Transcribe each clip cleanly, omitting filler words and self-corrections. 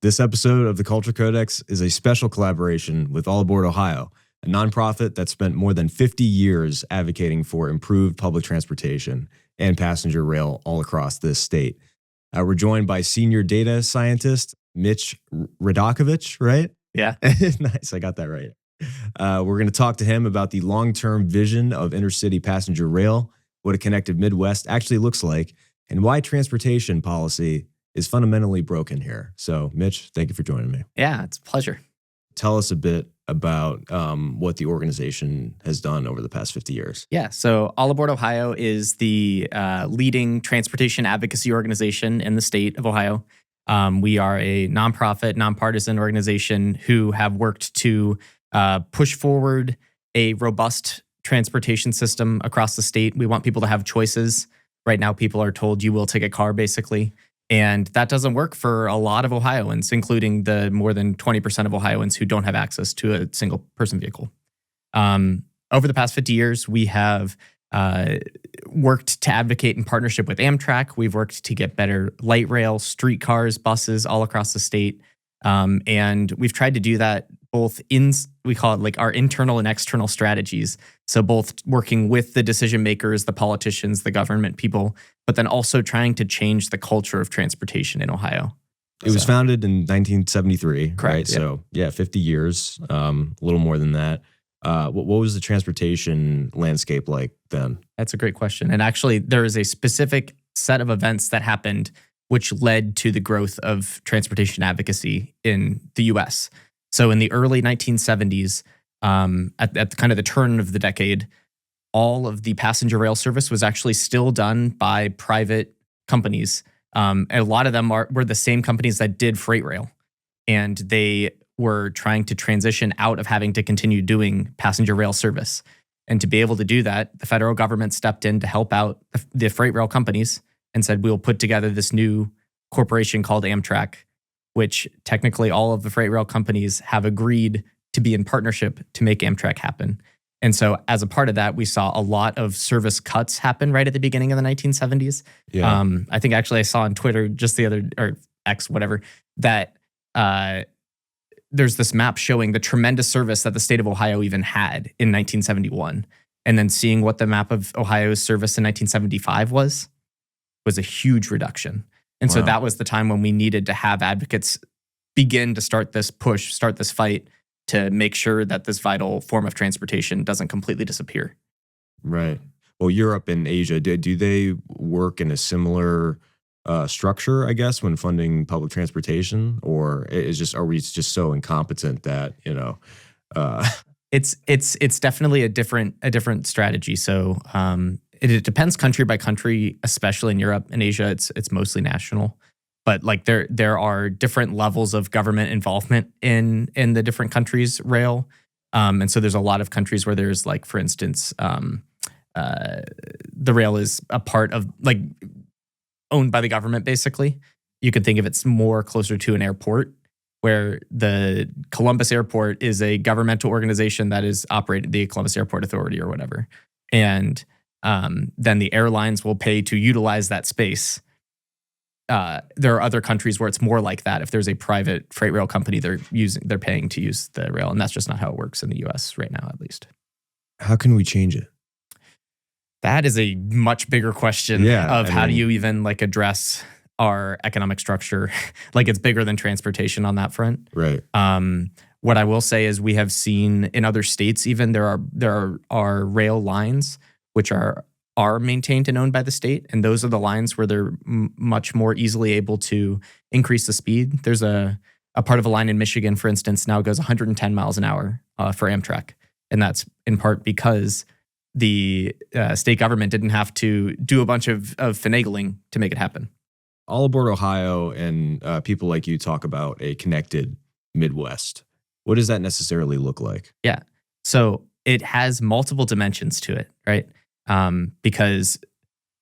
This episode of the Culture Codex is a special collaboration with All Aboard Ohio, a nonprofit that spent more than 50 years advocating for improved public transportation and passenger rail all across this state. We're joined by senior data scientist Mitch Radakovich, right? Yeah. Nice, I got that right. We're going to talk to him about the long-term vision of intercity passenger rail, what a connected Midwest actually looks like, and why transportation policy is fundamentally broken here. So, Mitch, thank you for joining me. Yeah, it's a pleasure. Tell us a bit about what the organization has done over the past 50 years. Yeah, so All Aboard Ohio is the leading transportation advocacy organization in the state of Ohio. We are a nonprofit, nonpartisan organization who have worked to push forward a robust transportation system across the state. We want people to have choices. Right now, people are told you will take a car, basically. And that doesn't work for a lot of Ohioans, including the more than 20% of Ohioans who don't have access to a single person vehicle. Over the past 50 years, we have worked to advocate in partnership with Amtrak. We've worked to get better light rail, streetcars, buses all across the state. And we've tried to do that both we call it like our internal and external strategies. So both working with the decision makers, the politicians, the government people, but then also trying to change the culture of transportation in Ohio. It was founded in 1973, Correct, right? yeah. So, 50 years, a little more than that. What was the transportation landscape like then? That's a great question. And actually, there is a specific set of events that happened which led to the growth of transportation advocacy in the U.S. So in the early 1970s, at kind of the turn of the decade, all of the passenger rail service was actually still done by private companies. A lot of them were the same companies that did freight rail. And they were trying to transition out of having to continue doing passenger rail service. And to be able to do that, the federal government stepped in to help out the freight rail companies and said, we'll put together this new corporation called Amtrak, which technically all of the freight rail companies have agreed to be in partnership to make Amtrak happen. And so as a part of that, we saw a lot of service cuts happen right at the beginning of the 1970s. Yeah. I think actually I saw on Twitter just the other, or X, whatever, that there's this map showing the tremendous service that the state of Ohio even had in 1971. And then seeing what the map of Ohio's service in 1975 was a huge reduction. And so that was the time when we needed to have advocates begin to start this push, start this fight to make sure that this vital form of transportation doesn't completely disappear. Right. Well, Europe and Asia, do they work in a similar structure, I guess, when funding public transportation? Or are we just so incompetent that, It's definitely a different strategy. So it depends country by country, especially in Europe and Asia. It's mostly national, but like there are different levels of government involvement in the different countries' rail, and so there's a lot of countries where there's like, for instance, the rail is a part of like owned by the government. Basically, you can think of it's more closer to an airport, where the Columbus Airport is a governmental organization that is operated, the Columbus Airport Authority or whatever. And then the airlines will pay to utilize that space. There are other countries where it's more like that. If there's a private freight rail company, they're paying to use the rail. And that's just not how it works in the US right now, at least. How can we change it? That is a much bigger question how do you even like address our economic structure. Like, it's bigger than transportation on that front. Right. What I will say is we have seen in other states, even there are rail lines which are maintained and owned by the state, and those are the lines where they're much more easily able to increase the speed. There's a part of a line in Michigan, for instance, now goes 110 miles an hour for Amtrak, and that's in part because the state government didn't have to do a bunch of finagling to make it happen. All Aboard Ohio and people like you talk about a connected Midwest. What does that necessarily look like? Yeah. So it has multiple dimensions to it, right? Because,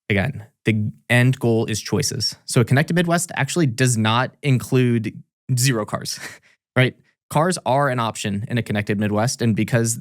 again, the end goal is choices. So a connected Midwest actually does not include zero cars, right? Cars are an option in a connected Midwest, and because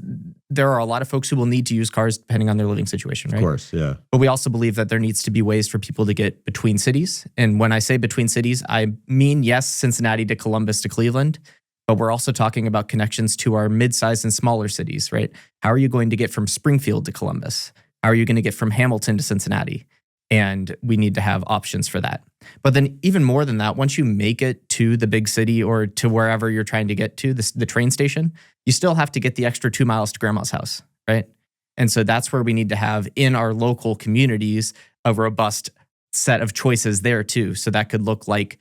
there are a lot of folks who will need to use cars depending on their living situation, right? Of course, yeah. But we also believe that there needs to be ways for people to get between cities. And when I say between cities, I mean, yes, Cincinnati to Columbus to Cleveland, but we're also talking about connections to our mid-sized and smaller cities, right? How are you going to get from Springfield to Columbus? How are you going to get from Hamilton to Cincinnati? And we need to have options for that. But then even more than that, once you make it to the big city or to wherever you're trying to get to, the train station, you still have to get the extra 2 miles to grandma's house, right? And so that's where we need to have in our local communities a robust set of choices there too. So that could look like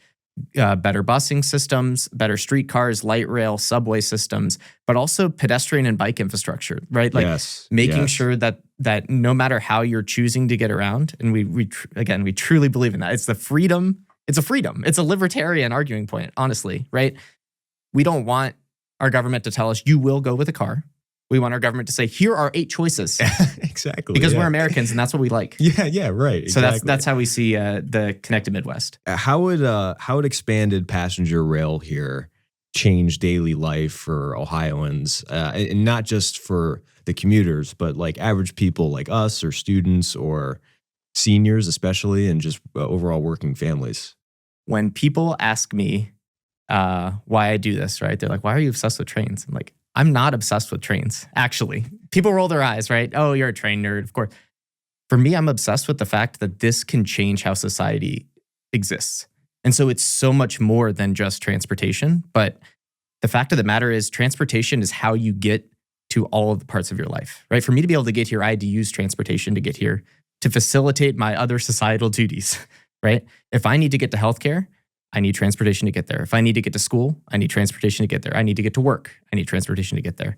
better busing systems, better streetcars, light rail, subway systems, but also pedestrian and bike infrastructure, right? Like making sure that no matter how you're choosing to get around, and we truly believe in that. It's the freedom. It's a freedom. It's a libertarian arguing point, honestly, right? We don't want our government to tell us you will go with a car. We want our government to say, here are 8 choices. Exactly. Because we're Americans and that's what we like. Yeah, right. Exactly. So that's how we see the connected Midwest. How would expanded passenger rail here change daily life for Ohioans, and not just for the commuters, but like average people like us or students or seniors especially, and just overall working families? When people ask me why I do this, right? They're like, why are you obsessed with trains? I'm like, I'm not obsessed with trains, actually. People roll their eyes, right? Oh, you're a train nerd, of course. For me, I'm obsessed with the fact that this can change how society exists. And so it's so much more than just transportation. But the fact of the matter is transportation is how you get to all of the parts of your life, right? For me to be able to get here, I had to use transportation to get here to facilitate my other societal duties, right? If I need to get to healthcare, I need transportation to get there. If I need to get to school, I need transportation to get there. I need to get to work. I need transportation to get there.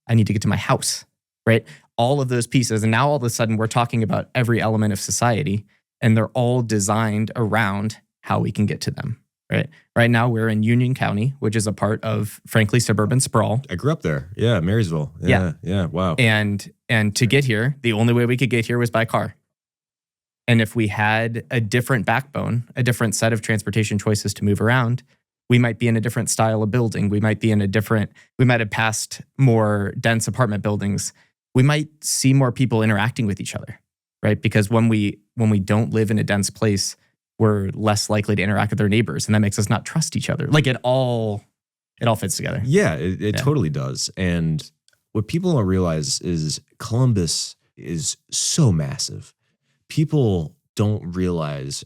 I need to get to my house, right? All of those pieces. And now all of a sudden we're talking about every element of society and they're all designed around how we can get to them, right? Right now we're in Union County, which is a part of, frankly, suburban sprawl. I grew up there. Yeah, Marysville. Yeah. Wow. And to get here, the only way we could get here was by car. And if we had a different backbone, a different set of transportation choices to move around, we might be in a different style of building. We might have passed more dense apartment buildings. We might see more people interacting with each other, right? Because when we don't live in a dense place, we're less likely to interact with our neighbors. And that makes us not trust each other. Like it all fits together. Yeah, it totally does. And what people don't realize is Columbus is so massive. People don't realize,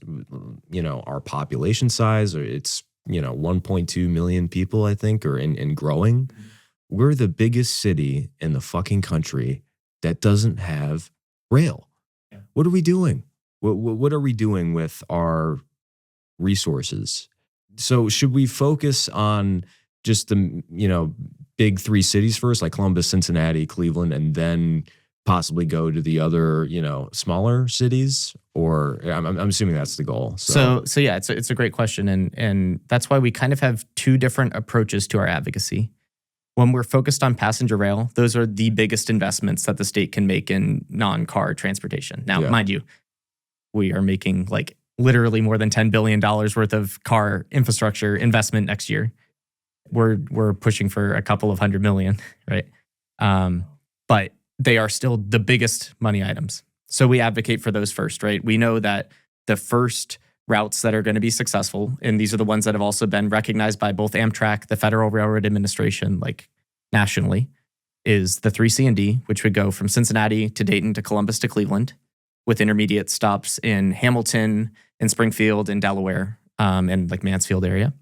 our population size, or it's, 1.2 million people, I think, or and growing. Mm-hmm. We're the biggest city in the fucking country that doesn't have rail. Yeah. What are we doing? What are we doing with our resources? So should we focus on just the, big 3 cities first, like Columbus, Cincinnati, Cleveland, and then possibly go to the other, smaller cities? Or I'm assuming that's the goal. So yeah, it's a great question. And that's why we kind of have 2 different approaches to our advocacy. When we're focused on passenger rail, those are the biggest investments that the state can make in non-car transportation. Now, mind you, we are making like literally more than $10 billion worth of car infrastructure investment next year. We're pushing for a couple of $100 million, right? But they are still the biggest money items. So we advocate for those first, right? We know that the first routes that are going to be successful, and these are the ones that have also been recognized by both Amtrak, the Federal Railroad Administration, like nationally, is the 3C&D, which would go from Cincinnati to Dayton to Columbus to Cleveland, with intermediate stops in Hamilton, in Springfield, in Delaware, and like Mansfield area.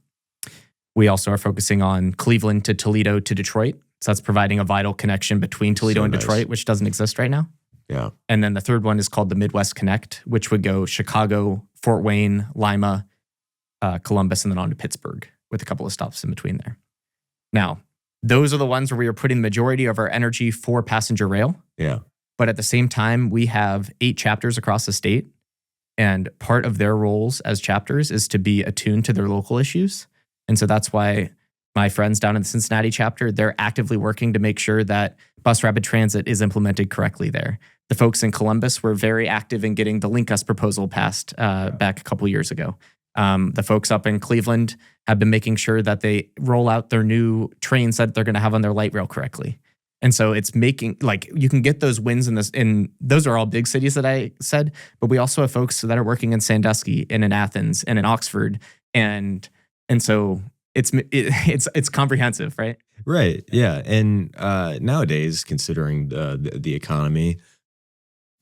We also are focusing on Cleveland to Toledo to Detroit. So that's providing a vital connection between Toledo and Detroit, which doesn't exist right now. Yeah. And then the third one is called the Midwest Connect, which would go Chicago, Fort Wayne, Lima, Columbus, and then on to Pittsburgh with a couple of stops in between there. Now, those are the ones where we are putting the majority of our energy for passenger rail. Yeah. But at the same time, we have 8 chapters across the state. And part of their roles as chapters is to be attuned to their local issues. And so that's why my friends down in the Cincinnati chapter, they're actively working to make sure that bus rapid transit is implemented correctly there. The folks in Columbus were very active in getting the Link Us proposal passed back a couple years ago. The folks up in Cleveland have been making sure that they roll out their new trains that they're going to have on their light rail correctly. And so it's making, like, you can get those wins in this, and those are all big cities that I said, but we also have folks that are working in Sandusky and in Athens and in Oxford. And so it's comprehensive, right? Right. Yeah. And nowadays, considering the economy,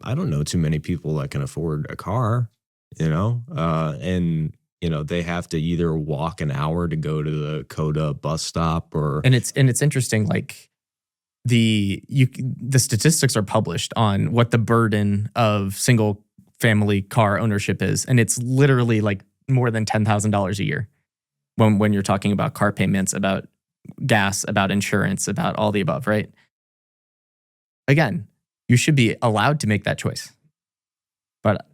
I don't know too many people that can afford a car, and they have to either walk an hour to go to the Coda bus stop or And it's interesting, like, the statistics are published on what the burden of single family car ownership is, and it's literally like more than $10,000 a year when you're talking about car payments, about gas, about insurance, about all the above, right? Again, you should be allowed to make that choice, but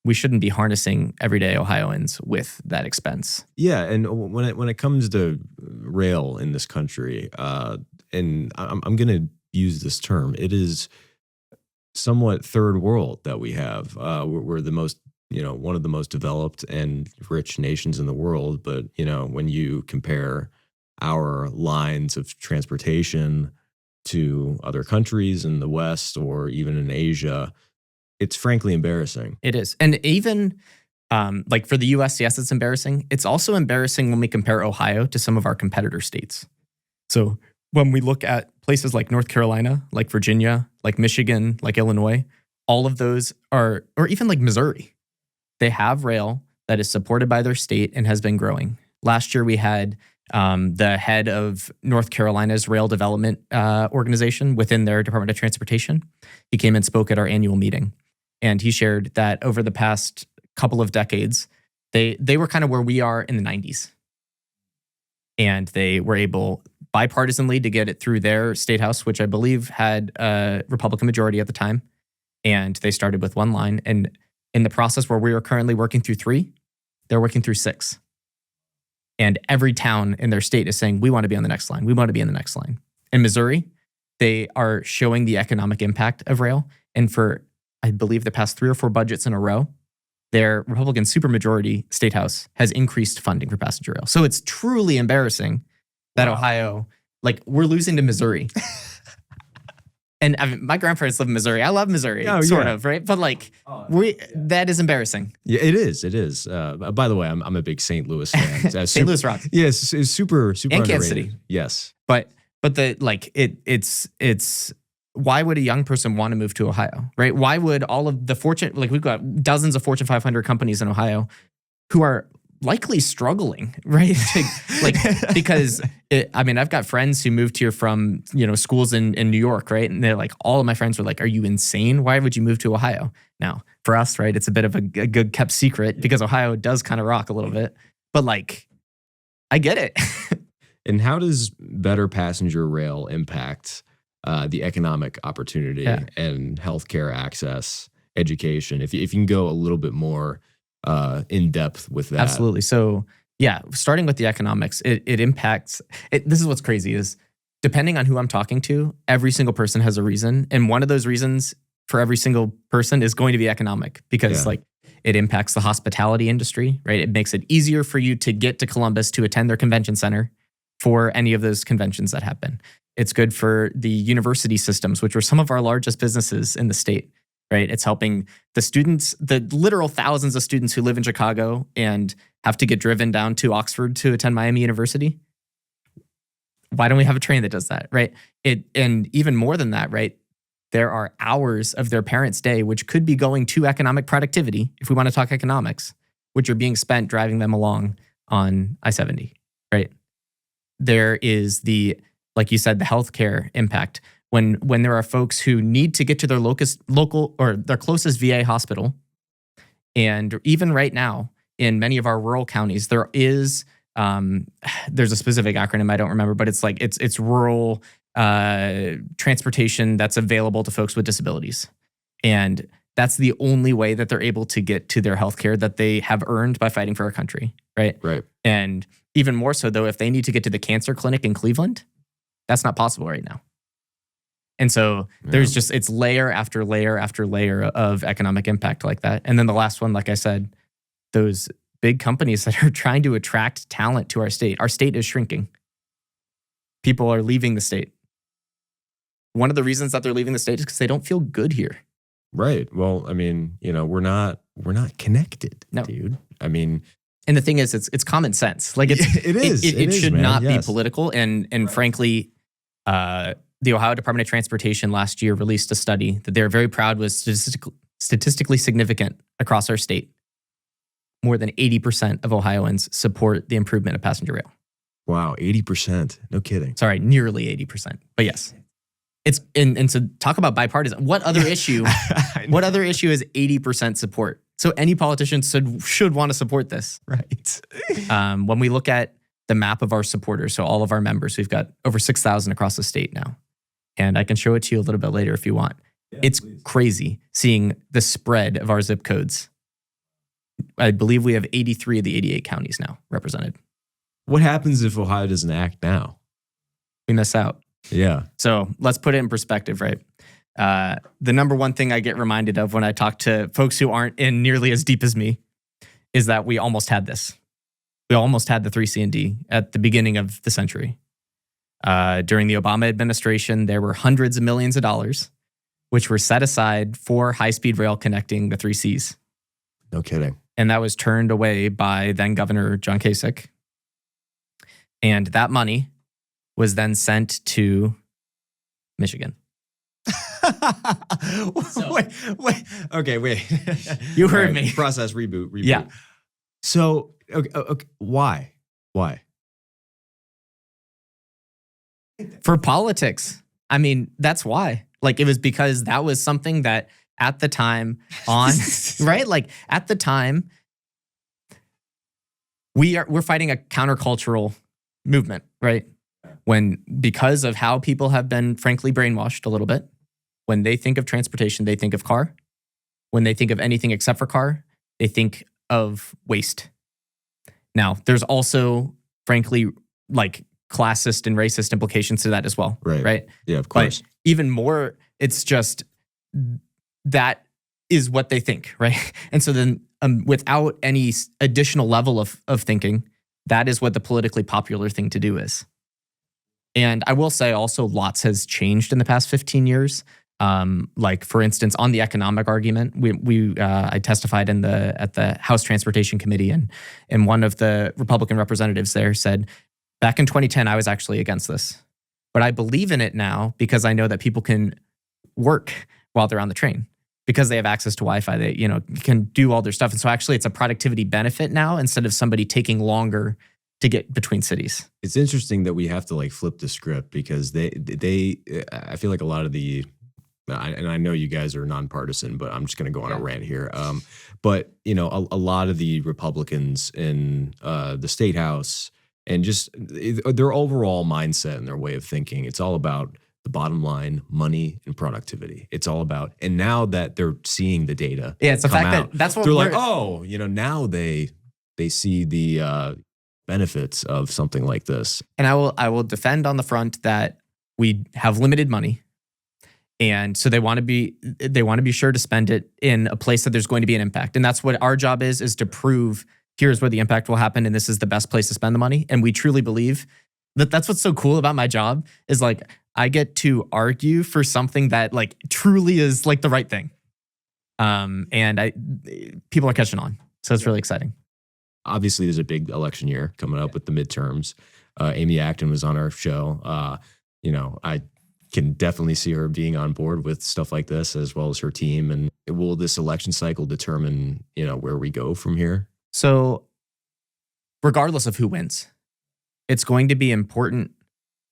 we shouldn't be harnessing everyday Ohioans with that expense. Yeah, and when it comes to rail in this country, and I'm going to use this term, it is somewhat third world that we have. We're the most, one of the most developed and rich nations in the world. But when you compare our lines of transportation to other countries in the West or even in Asia, it's frankly embarrassing. It is. And even like for the US, yes, it's embarrassing. It's also embarrassing when we compare Ohio to some of our competitor states. So when we look at places like North Carolina, like Virginia, like Michigan, like Illinois, all of those are, or even like Missouri, they have rail that is supported by their state and has been growing. Last year, we had the head of North Carolina's rail development organization within their Department of Transportation. He came and spoke at our annual meeting. And he shared that over the past couple of decades, they were kind of where we are in the 90s. And they were able bipartisanly to get it through their state house, which I believe had a Republican majority at the time. And they started with one line. And in the process where we are currently working through 3, they're working through 6. And every town in their state is saying, we want to be on the next line. We want to be in the next line. In Missouri, they are showing the economic impact of rail. And for, I believe, the past 3 or 4 budgets in a row, their Republican supermajority state house has increased funding for passenger rail. So it's truly embarrassing that Ohio, like, we're losing to Missouri. And I mean, my grandparents live in Missouri. I love Missouri, sort of, right? But like, that is embarrassing. Yeah, it is. It is. By the way, I'm a big St. Louis fan. St. Louis rocks. Yes, it's super and underrated. Kansas City. Yes, but the like it's why would a young person want to move to Ohio, right? Why would all of the we've got dozens of Fortune 500 companies in Ohio who are likely struggling, right? Because I've got friends who moved here from, schools in New York, right? And they're like, all of my friends were like, are you insane? Why would you move to Ohio? Now, for us, right, it's a bit of a good kept secret because Ohio does kind of rock a little bit. But like, I get it. And how does better passenger rail impact the economic opportunity and healthcare access, education? If you can go a little bit more in depth with that. Absolutely. So yeah, starting with the economics, it impacts it. This is what's crazy is depending on who I'm talking to, every single person has a reason. And one of those reasons for every single person is going to be economic because like it impacts the hospitality industry, right? It makes it easier for you to get to Columbus to attend their convention center for any of those conventions that happen. It's good for the university systems, which are some of our largest businesses in the state. Right? It's helping the students, the literal thousands of students who live in Chicago and have to get driven down to Oxford to attend Miami University. Why don't we have a train that does that? Right? And even more than that, right? There are hours of their parents' day which could be going to economic productivity, if we want to talk economics, which are being spent driving them along on I-70. Right? There is like you said, the healthcare impact. When there are folks who need to get to their local or their closest VA hospital, and even right now in many of our rural counties, there is there's a specific acronym I don't remember, but it's like it's rural transportation that's available to folks with disabilities, and that's the only way that they're able to get to their healthcare that they have earned by fighting for our country, right? Right. And even more so though, if they need to get to the cancer clinic in Cleveland, that's not possible right now. And so there's just, it's layer after layer after layer of economic impact like that. And then the last one, like I said, those big companies that are trying to attract talent to our state. Our state is shrinking. People are leaving the state. one of the reasons that they're leaving the state is because they don't feel good here. Right. Well, I mean, we're not connected, No. dude. I mean, and the thing is, it's common sense. Like it is. It should man. not Yes. be political. And frankly, the Ohio Department of Transportation last year released a study that they're very proud was statistically significant across our state. More than 80% of Ohioans support the improvement of passenger rail. Wow, 80%. No kidding. Sorry, nearly 80%. But yes. It's and so talk about bipartisan. What other issue? What other issue is 80% support? So any politician should want to support this. Right. When we look at the map of our supporters, so all of our members, we've got over 6,000 across the state now. And I can show it to you a little bit later if you want. Yeah, it's crazy seeing the spread of our zip codes. I believe we have 83 of the 88 counties now represented. What happens if Ohio doesn't act now? We miss out. Yeah. So let's put it in perspective, right? The number one thing I get reminded of when I talk to folks who aren't in nearly as deep as me is that we almost had this. We almost had the 3C&D at the beginning of the century. During the Obama administration, there were hundreds of millions of dollars which were set aside for high-speed rail connecting the 3Cs. No kidding. And that was turned away by then Governor John Kasich. And that money was then sent to Michigan. Wait. Okay, wait. You heard me. Process, reboot. Yeah. So, okay, why? For politics. I mean, that's why. Like, it was because that was something that at the time right? Like, at the time, we're fighting a countercultural movement, right? Because of how people have been, frankly, brainwashed a little bit. When they think of transportation, they think of car. When they think of anything except for car, they think of waste. Now, there's also, frankly, like classist and racist implications to that as well. Right? Yeah, of course. But even more, it's just that is what they think, right? And so then without any additional level of thinking, that is what the politically popular thing to do is. And I will say also lots has changed in the past 15 years. Like, for instance, on the economic argument, I testified at the House Transportation Committee, and one of the Republican representatives there said, back in 2010, I was actually against this. But I believe in it now because I know that people can work while they're on the train because they have access to Wi-Fi. They, can do all their stuff. And so actually it's a productivity benefit now instead of somebody taking longer to get between cities. It's interesting that we have to like flip the script because they I feel like a lot of and I know you guys are nonpartisan, but I'm just going to go on a rant here. But a lot of the Republicans in the state house and just their overall mindset and their way of thinking, it's all about the bottom line, money and productivity. It's all about, and now that they're seeing the data, it's the fact that that's what they're like, now they see the benefits of something like this. And I will defend on the front that we have limited money. And so they want to be sure to spend it in a place that there's going to be an impact. And that's what our job is to prove here's where the impact will happen and this is the best place to spend the money. And we truly believe that that's what's so cool about my job is like I get to argue for something that like truly is like the right thing. And people are catching on. So it's really exciting. Obviously, there's a big election year coming up with the midterms. Amy Acton was on our show. I can definitely see her being on board with stuff like this as well as her team. And will this election cycle determine, where we go from here? So regardless of who wins, it's going to be important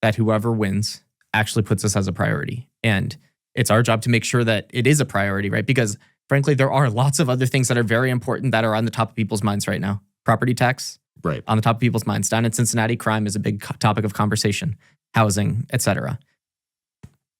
that whoever wins actually puts this as a priority. And it's our job to make sure that it is a priority, right? Because frankly, there are lots of other things that are very important that are on the top of people's minds right now. Property tax, right, on the top of people's minds. Down in Cincinnati, crime is a big topic of conversation, housing, etc.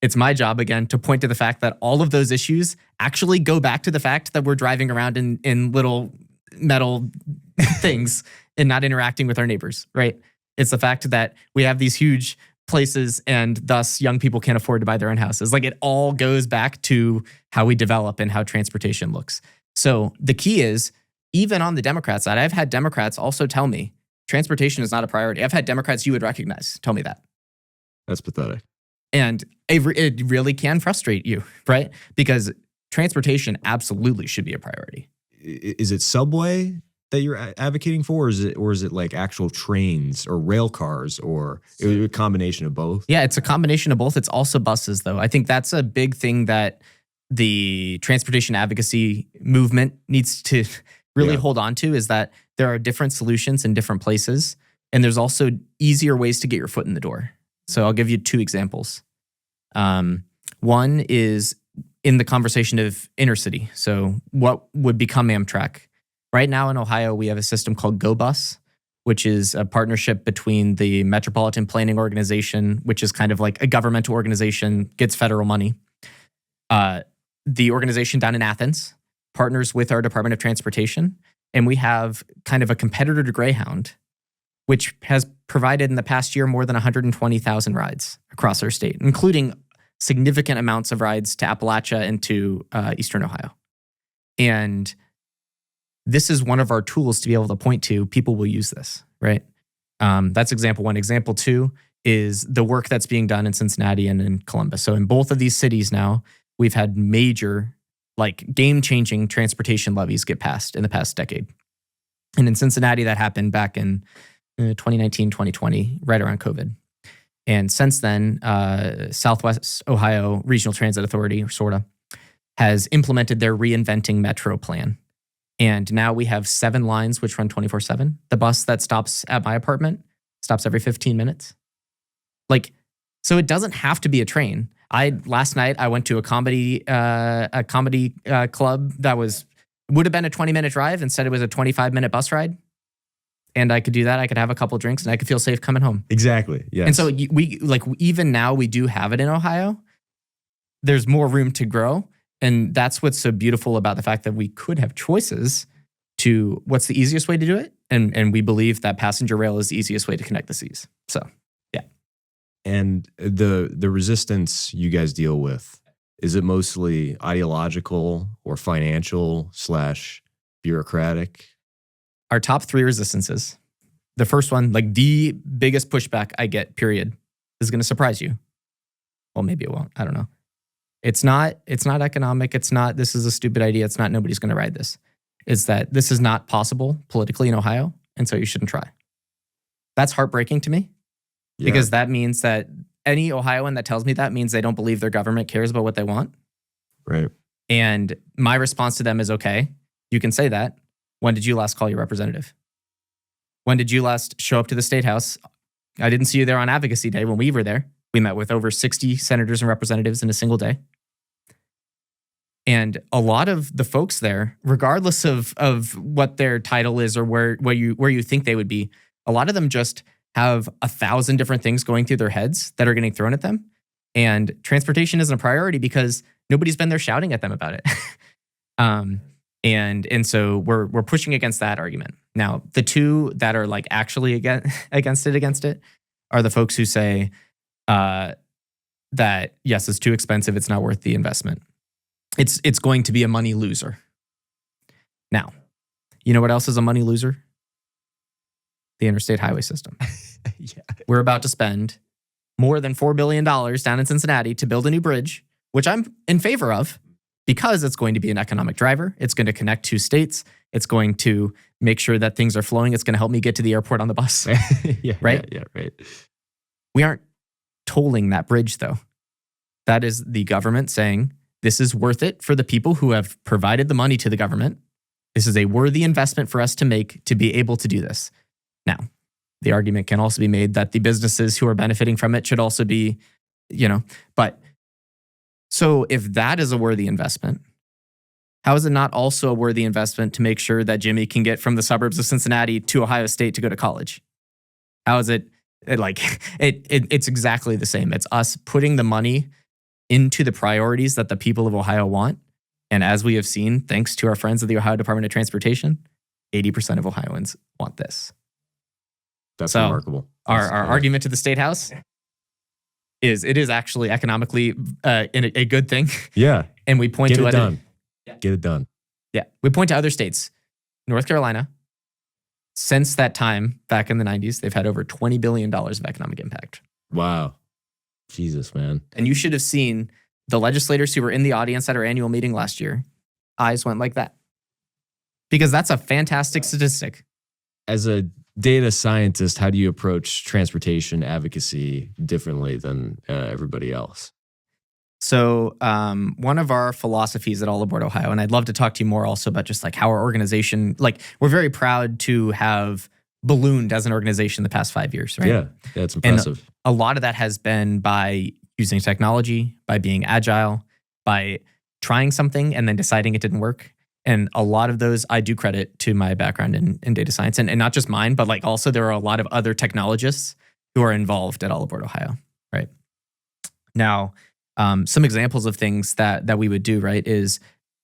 It's my job, again, to point to the fact that all of those issues actually go back to the fact that we're driving around in little metal things and not interacting with our neighbors, right? It's the fact that we have these huge places and thus young people can't afford to buy their own houses. Like it all goes back to how we develop and how transportation looks. So the key is, even on the Democrat side, I've had Democrats also tell me transportation is not a priority. I've had Democrats you would recognize tell me that. That's pathetic. And it really can frustrate you, right? Because transportation absolutely should be a priority. Is it subway that you're advocating for, or is it like actual trains or rail cars, or a combination of both? Yeah, it's a combination of both. It's also buses, though. I think that's a big thing that the transportation advocacy movement needs to really hold on to, is that there are different solutions in different places, and there's also easier ways to get your foot in the door. So I'll give you 2 examples. One is in the conversation of intercity. So what would become Amtrak? Right now in Ohio, we have a system called GoBus, which is a partnership between the Metropolitan Planning Organization, which is kind of like a governmental organization, gets federal money. The organization down in Athens partners with our Department of Transportation, and we have kind of a competitor to Greyhound, which has provided in the past year more than 120,000 rides across our state, including significant amounts of rides to Appalachia and to Eastern Ohio. And this is one of our tools to be able to point to. People will use this, right? That's example 1. Example 2 is the work that's being done in Cincinnati and in Columbus. So in both of these cities now, we've had major, like game-changing transportation levies get passed in the past decade. And in Cincinnati, that happened back in 2019, 2020, right around COVID. And since then, Southwest Ohio Regional Transit Authority, or SORTA, has implemented their Reinventing Metro plan. And now we have 7 lines which run 24/7. The bus that stops at my apartment stops every 15 minutes. So it doesn't have to be a train. Last night I went to a comedy club that would have been a 20-minute drive. Instead, it was a 25-minute bus ride. And I could do that. I could have a couple drinks, and I could feel safe coming home. Exactly. Yes. And so even now we do have it in Ohio. There's more room to grow. And that's what's so beautiful about the fact that we could have choices to what's the easiest way to do it. And we believe that passenger rail is the easiest way to connect the seas. So, yeah. And the resistance you guys deal with, is it mostly ideological or financial / bureaucratic? Our top 3 resistances. The first one, like the biggest pushback I get, period, is going to surprise you. Well, maybe it won't. I don't know. It's not economic. It's not, this is a stupid idea. It's not, nobody's going to ride this. It's that this is not possible politically in Ohio, and so you shouldn't try. That's heartbreaking to me, because that means that any Ohioan that tells me that means they don't believe their government cares about what they want. Right. And my response to them is, okay, you can say that. When did you last call your representative? When did you last show up to the State House? I didn't see you there on Advocacy Day when we were there. We met with over 60 senators and representatives in a single day. And a lot of the folks there, regardless of what their title is or where you think they would be, a lot of them just have 1,000 different things going through their heads that are getting thrown at them. And transportation isn't a priority because nobody's been there shouting at them about it. And so we're pushing against that argument. Now, the 2 that are like actually against it are the folks who say that yes, it's too expensive, it's not worth the investment. It's going to be a money loser. Now, you know what else is a money loser? The interstate highway system. Yeah. We're about to spend more than $4 billion down in Cincinnati to build a new bridge, which I'm in favor of, because it's going to be an economic driver. It's going to connect 2 states. It's going to make sure that things are flowing. It's going to help me get to the airport on the bus. Yeah, right? Yeah, right. We aren't tolling that bridge, though. That is the government saying, this is worth it for the people who have provided the money to the government. This is a worthy investment for us to make to be able to do this. Now, the argument can also be made that the businesses who are benefiting from it should also be, but so if that is a worthy investment, how is it not also a worthy investment to make sure that Jimmy can get from the suburbs of Cincinnati to Ohio State to go to college? How is it's exactly the same. It's us putting the money into the priorities that the people of Ohio want. And as we have seen, thanks to our friends at the Ohio Department of Transportation, 80% of Ohioans want this. That's remarkable. Our argument to the State House is it is actually economically a good thing. Yeah. And we point to other... Get it done. Yeah. We point to other states. North Carolina, since that time, back in the 90s, they've had over $20 billion of economic impact. Wow. Jesus, man. And you should have seen the legislators who were in the audience at our annual meeting last year. Eyes went like that. Because that's a fantastic statistic. As a data scientist, how do you approach transportation advocacy differently than everybody else? So one of our philosophies at All Aboard Ohio, and I'd love to talk to you more also about just like how our organization, like we're very proud to have ballooned as an organization the past 5 years, right? Yeah, it's impressive. And a lot of that has been by using technology, by being agile, by trying something and then deciding it didn't work. And a lot of those I do credit to my background in data science, and not just mine, but like also there are a lot of other technologists who are involved at All Aboard Ohio, right? Now, some examples of things that we would do, right, is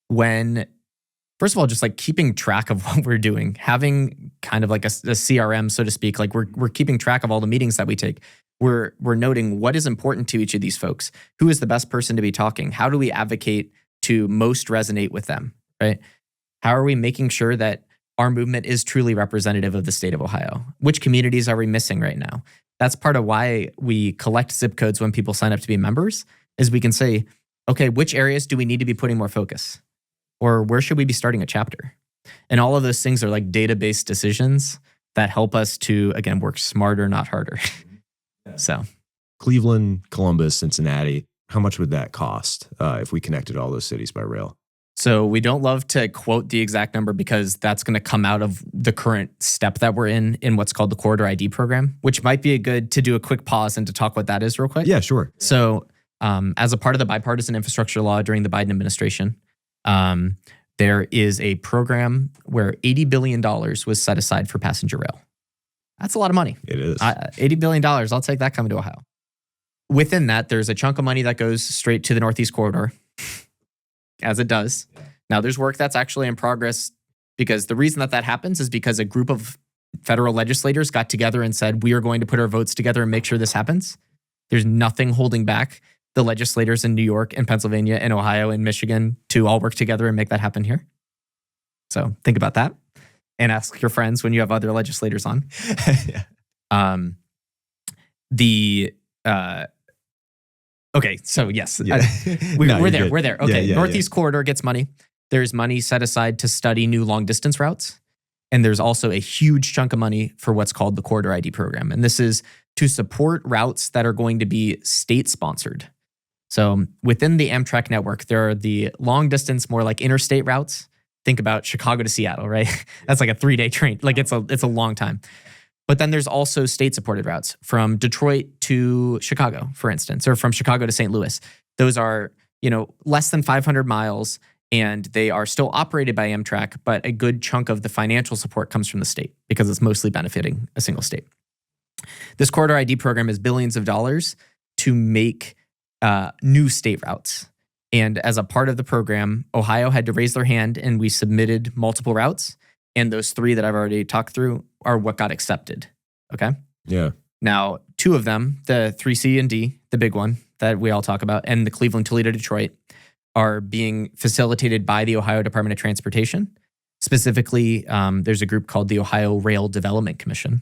when, first of all, just like keeping track of what we're doing, having kind of like a CRM, so to speak, like we're keeping track of all the meetings that we take. We're noting what is important to each of these folks. Who is the best person to be talking? How do we advocate to most resonate with them, right? How are we making sure that our movement is truly representative of the state of Ohio? Which communities are we missing right now? That's part of why we collect zip codes when people sign up to be members, is we can say, okay, which areas do we need to be putting more focus? Or where should we be starting a chapter? And all of those things are like database decisions that help us to, again, work smarter, not harder. So Cleveland, Columbus, Cincinnati, how much would that cost if we connected all those cities by rail? So we don't love to quote the exact number because that's going to come out of the current step that we're in what's called the Corridor ID program, which might be good to do a quick pause and to talk what that is real quick. Yeah, sure. So as a part of the bipartisan infrastructure law during the Biden administration, there is a program where $80 billion was set aside for passenger rail. That's a lot of money. It is. $80 billion. I'll take that coming to Ohio. Within that, there's a chunk of money that goes straight to the Northeast Corridor, as it does. Yeah. Now, there's work that's actually in progress because the reason that happens is because a group of federal legislators got together and said, we are going to put our votes together and make sure this happens. There's nothing holding back the legislators in New York and Pennsylvania and Ohio and Michigan to all work together and make that happen here. So think about that and ask your friends when you have other legislators on. Yeah. Okay, so yes, yeah. We're there. Okay, Northeast Corridor gets money. There's money set aside to study new long distance routes. And there's also a huge chunk of money for what's called the Corridor ID program. And this is to support routes that are going to be state sponsored. So within the Amtrak network, there are the long distance, more like interstate routes. Think about Chicago to Seattle, right? That's like a 3-day train. Like it's a long time. But then there's also state-supported routes from Detroit to Chicago, for instance, or from Chicago to St. Louis. Those are, less than 500 miles, and they are still operated by Amtrak, but a good chunk of the financial support comes from the state because it's mostly benefiting a single state. This Corridor ID program is billions of dollars to make new state routes. And as a part of the program, Ohio had to raise their hand, and we submitted multiple routes. And those 3 that I've already talked through are what got accepted. Okay? Yeah. Now, 2 of them, the 3C and D, the big one that we all talk about, and the Cleveland, Toledo, Detroit, are being facilitated by the Ohio Department of Transportation. Specifically, there's a group called the Ohio Rail Development Commission.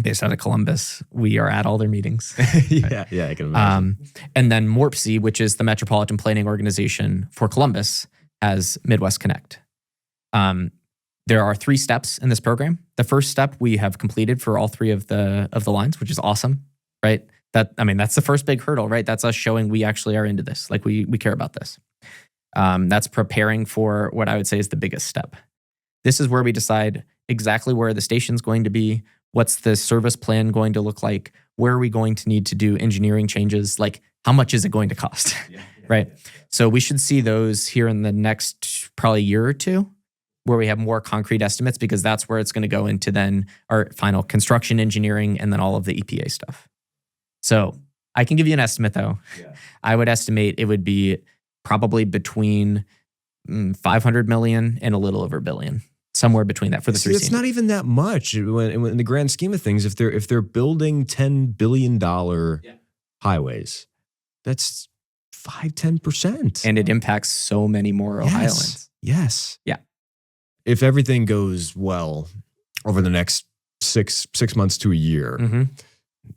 Based out of Columbus. We are at all their meetings. yeah, I can imagine. And then MORPC, which is the Metropolitan Planning Organization for Columbus, has Midwest Connect. There are 3 steps in this program. The first step we have completed for all 3 of the lines, which is awesome, right? That's the first big hurdle, right? That's us showing we actually are into this. Like we care about this. That's preparing for what I would say is the biggest step. This is where we decide exactly where the station's going to be. What's the service plan going to look like? Where are we going to need to do engineering changes? Like, how much is it going to cost? Right? So we should see those here in the next probably year or 2, where we have more concrete estimates, because that's where it's going to go into then our final construction engineering and then all of the EPA stuff. So I can give you an estimate though. Yeah. I would estimate it would be probably between 500 million and a little over $1 billion. Somewhere between that for the 3 It's not even that much in the grand scheme of things. If they're building $10 billion highways, that's 5-10%, and it impacts so many more Ohioans. Yes. Yeah. If everything goes well over the next six months to a year,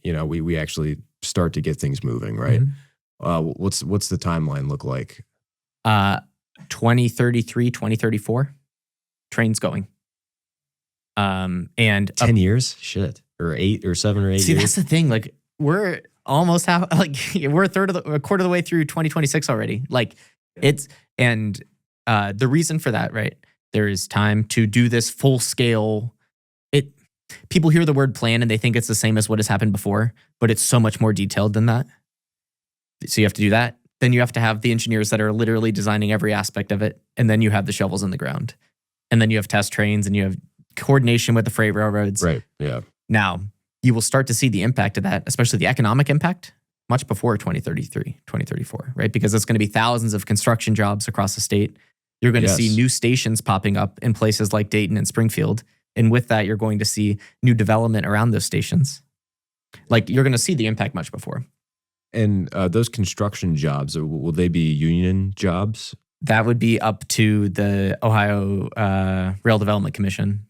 we actually start to get things moving, right? What's the timeline look like? 2033, 2034, trains going. And 10 years? Shit. Or 8 or 7 or 8 see, years? that's the thing. Like, we're almost we're a quarter of the way through 2026 already. Like, it's, and the reason for that, right? There is time to do this full scale. People hear the word plan and they think it's the same as what has happened before, but it's so much more detailed than that. So you have to do that. Then you have to have the engineers that are literally designing every aspect of it. And then you have the shovels in the ground. And then you have test trains and you have coordination with the freight railroads. Right, yeah. Now, you will start to see the impact of that, especially the economic impact, much before 2033, 2034, right? Because it's going to be thousands of construction jobs across the state. You're going to see new stations popping up in places like Dayton and Springfield. And with that, you're going to see new development around those stations. Like, you're going to see the impact much before. And those construction jobs, will they be union jobs? That would be up to the Ohio Rail Development Commission.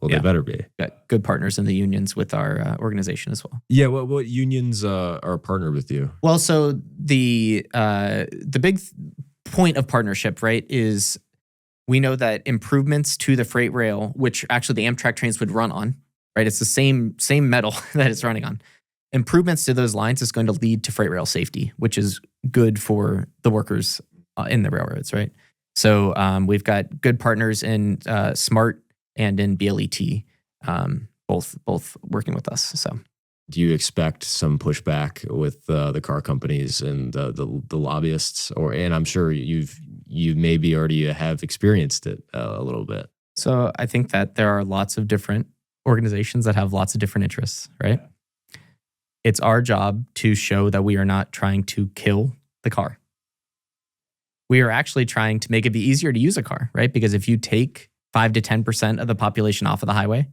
They better be. Got good partners in the unions with our organization as well. Yeah, what unions are partnered with you? Well, so the big point of partnership, right, is we know that improvements to the freight rail, which actually the Amtrak trains would run on, right? It's the same metal that it's running on. Improvements to those lines is going to lead to freight rail safety, which is good for the workers in the railroads, right? So we've got good partners in SMART and in BLET, both working with us. So, do you expect some pushback with the car companies and the lobbyists, and I'm sure you maybe already have experienced it a little bit? So I think that there are lots of different organizations that have lots of different interests, right? It's our job to show that we are not trying to kill the car. We are actually trying to make it be easier to use a car, right? Because if you take 5 to 10% of the population off of the highway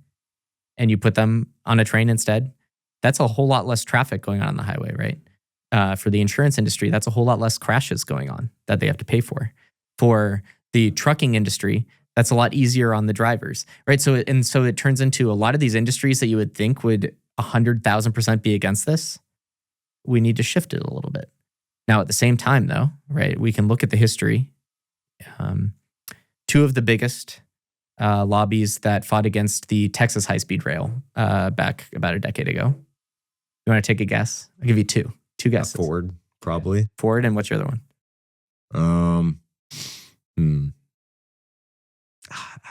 and you put them on a train instead, that's a whole lot less traffic going on the highway, right? For the insurance industry, that's a whole lot less crashes going on that they have to pay for. For the trucking industry, that's a lot easier on the drivers, right? So it turns into a lot of these industries that you would think would 100,000% be against this. We need to shift it a little bit. Now, at the same time, though, right, we can look at the history. Two of the biggest lobbies that fought against the Texas high-speed rail back about a decade ago. You want to take a guess? I'll give you two guesses. Ford, probably. Ford, and what's your other one?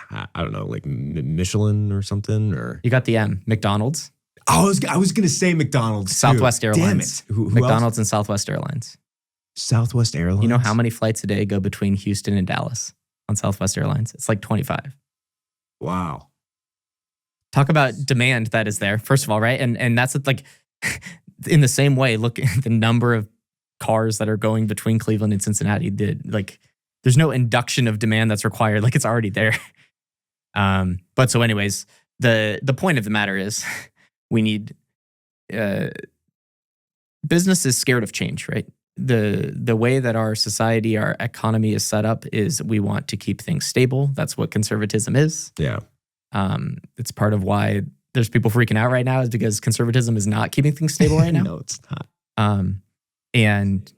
I don't know, like Michelin or something, or you got the M. McDonald's. Oh, I was gonna say McDonald's. Southwest too. Airlines. Damn it. Who McDonald's else? and Southwest Airlines. Southwest Airlines. You know how many flights a day go between Houston and Dallas on Southwest Airlines? It's like 25. Wow. Talk about demand that is there, first of all, right? And that's like, in the same way, look at the number of cars that are going between Cleveland and Cincinnati. There's no induction of demand that's required. Like, it's already there. But so anyways, the point of the matter is we need business is scared of change, right? The way that our society, our economy is set up is we want to keep things stable. That's what conservatism is. Yeah. It's part of why there's people freaking out right now, is because conservatism is not keeping things stable right now. No, it's not. And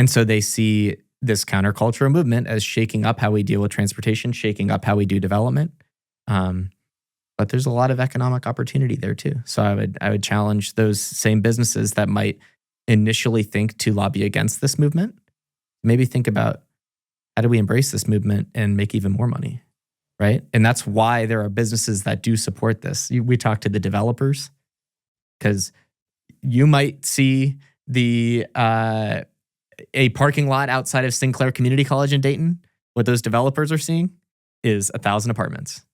so they see this countercultural movement as shaking up how we deal with transportation, shaking up how we do development. But there's a lot of economic opportunity there too. So I would challenge those same businesses that might initially think to lobby against this movement. Maybe think about, how do we embrace this movement and make even more money, right? And that's why there are businesses that do support this. We talk to the developers, because you might see a parking lot outside of Sinclair Community College in Dayton. What those developers are seeing is 1,000 apartments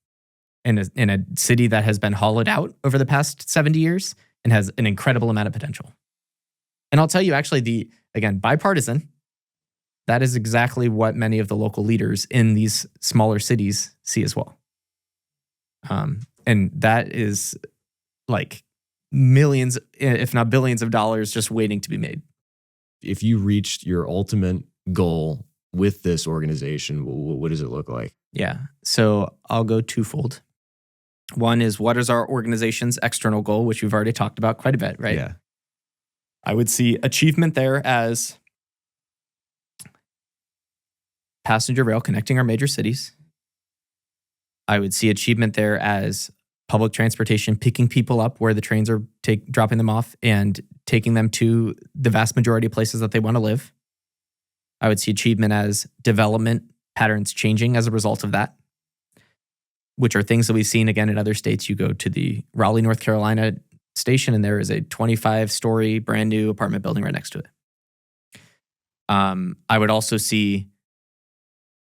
in a city that has been hollowed out over the past 70 years and has an incredible amount of potential. And I'll tell you, actually, again, bipartisan, that is exactly what many of the local leaders in these smaller cities see as well. And that is like millions, if not billions of dollars just waiting to be made. If you reached your ultimate goal with this organization, what does it look like? Yeah. So I'll go twofold. One is, what is our organization's external goal, which we've already talked about quite a bit, right? Yeah. I would see achievement there as passenger rail connecting our major cities. I would see achievement there as public transportation picking people up where the trains are dropping them off and taking them to the vast majority of places that they want to live. I would see achievement as development patterns changing as a result of that, which are things that we've seen again in other states. You go to the Raleigh, North Carolina station, and there is a 25-story brand new apartment building right next to it. I would also see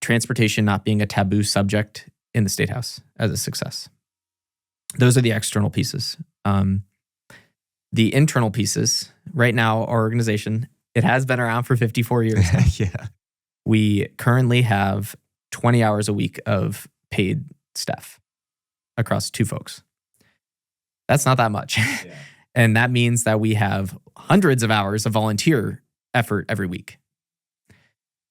transportation not being a taboo subject in the State House as a success. Those are the external pieces. The internal pieces, right now, our organization, it has been around for 54 years now. Yeah. We currently have 20 hours a week of paid staff across 2 folks. That's not that much. Yeah. And that means that we have hundreds of hours of volunteer effort every week.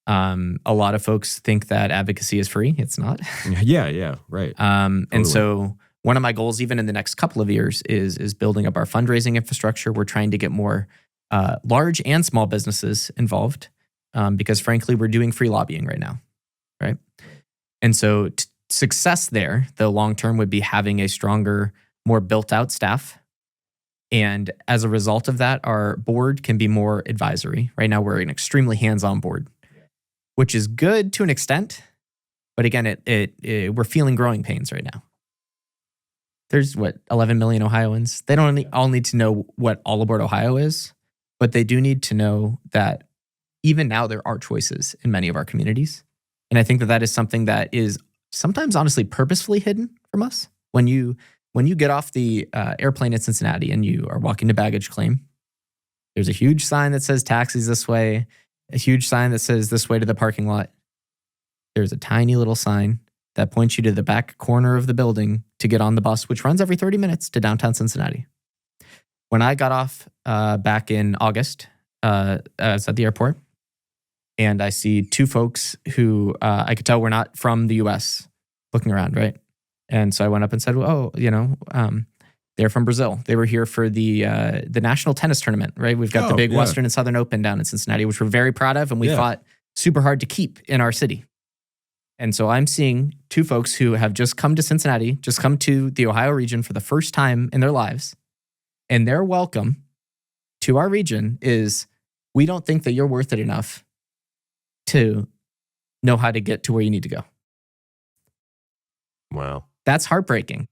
A lot of folks think that advocacy is free. It's not. Yeah, right. Totally. And so one of my goals, even in the next couple of years, is building up our fundraising infrastructure. We're trying to get more large and small businesses involved because, frankly, we're doing free lobbying right now, right? And so success there, the long term, would be having a stronger, more built-out staff. And as a result of that, our board can be more advisory. Right now, we're an extremely hands-on board, which is good to an extent. But again, we're feeling growing pains right now. There's 11 million Ohioans. They don't all need to know what All Aboard Ohio is, but they do need to know that even now there are choices in many of our communities. And I think that is something that is sometimes honestly purposefully hidden from us. When you get off the airplane in Cincinnati and you are walking to baggage claim, there's a huge sign that says taxis this way, a huge sign that says this way to the parking lot. There's a tiny little sign that points you to the back corner of the building to get on the bus, which runs every 30 minutes to downtown Cincinnati. When I got off back in August, I was at the airport, and I see 2 folks who I could tell were not from the U.S. looking around, right? And so I went up and said, well, they're from Brazil. They were here for the national tennis tournament, right? We've got the big Western and Southern Open down in Cincinnati, which we're very proud of, and we fought super hard to keep in our city. And so I'm seeing 2 folks who have just come to Cincinnati, just come to the Ohio region for the first time in their lives. And their welcome to our region is, we don't think that you're worth it enough to know how to get to where you need to go. Wow. That's heartbreaking.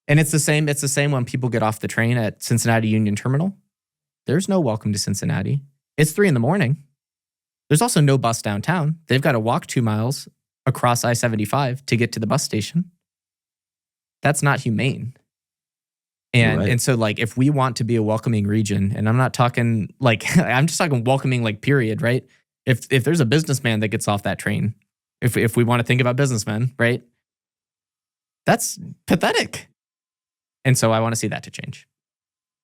And it's the same when people get off the train at Cincinnati Union Terminal. There's no welcome to Cincinnati. It's 3 a.m. There's also no bus downtown. They've got to walk 2 miles across I-75 to get to the bus station. That's not humane. And so if we want to be a welcoming region, and I'm not talking I'm just talking welcoming period, right? If there's a businessman that gets off that train, if we want to think about businessmen, right? That's pathetic. And so I want to see that to change.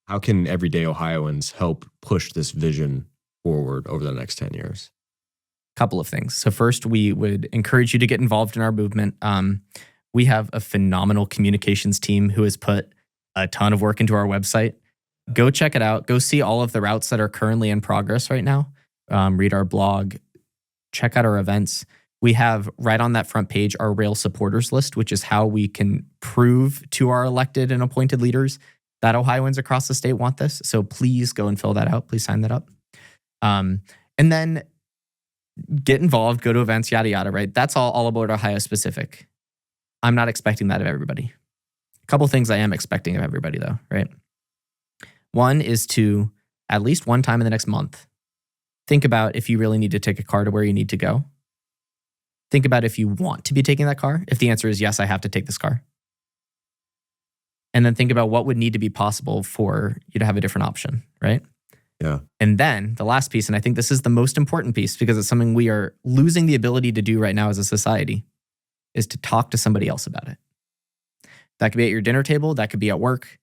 How can everyday Ohioans help push this vision forward over the next 10 years? Couple of things. So first, we would encourage you to get involved in our movement. We have a phenomenal communications team who has put a ton of work into our website. Go check it out. Go see all of the routes that are currently in progress right now. Read our blog. Check out our events. We have right on that front page our rail supporters list, which is how we can prove to our elected and appointed leaders that Ohioans across the state want this. So please go and fill that out. Please sign that up. And then get involved, go to events, yada, yada, right? That's all Aboard Ohio specific. I'm not expecting that of everybody. A couple things I am expecting of everybody though, right? One is to, at least one time in the next month, think about if you really need to take a car to where you need to go. Think about if you want to be taking that car. If the answer is yes, I have to take this car. And then think about what would need to be possible for you to have a different option, right? Yeah. And then the last piece, and I think this is the most important piece because it's something we are losing the ability to do right now as a society, is to talk to somebody else about it. That could be at your dinner table. That could be at work.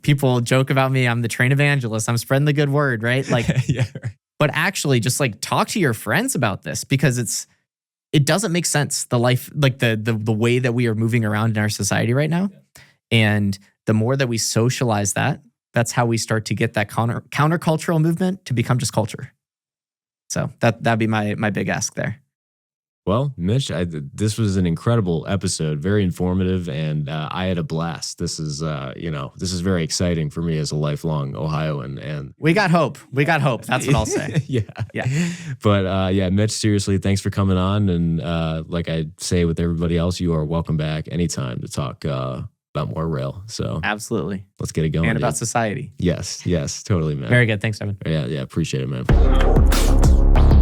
People joke about me. I'm the train evangelist. I'm spreading the good word, right? Yeah. But actually just talk to your friends about this because it doesn't make sense. The life, the way that we are moving around in our society right now. And the more that we socialize that, that's how we start to get that countercultural movement to become just culture. So that'd be my big ask there. Well, Mitch, this was an incredible episode, very informative, and I had a blast. This is, this is very exciting for me as a lifelong Ohioan. And we got hope. We got hope. That's what I'll say. Yeah. But Mitch, seriously, thanks for coming on. And like I say with everybody else, you are welcome back anytime to talk about more rail. So absolutely, let's get it going. And about society. Yes, totally, man. Very good. Thanks, Evan. Yeah, appreciate it, man.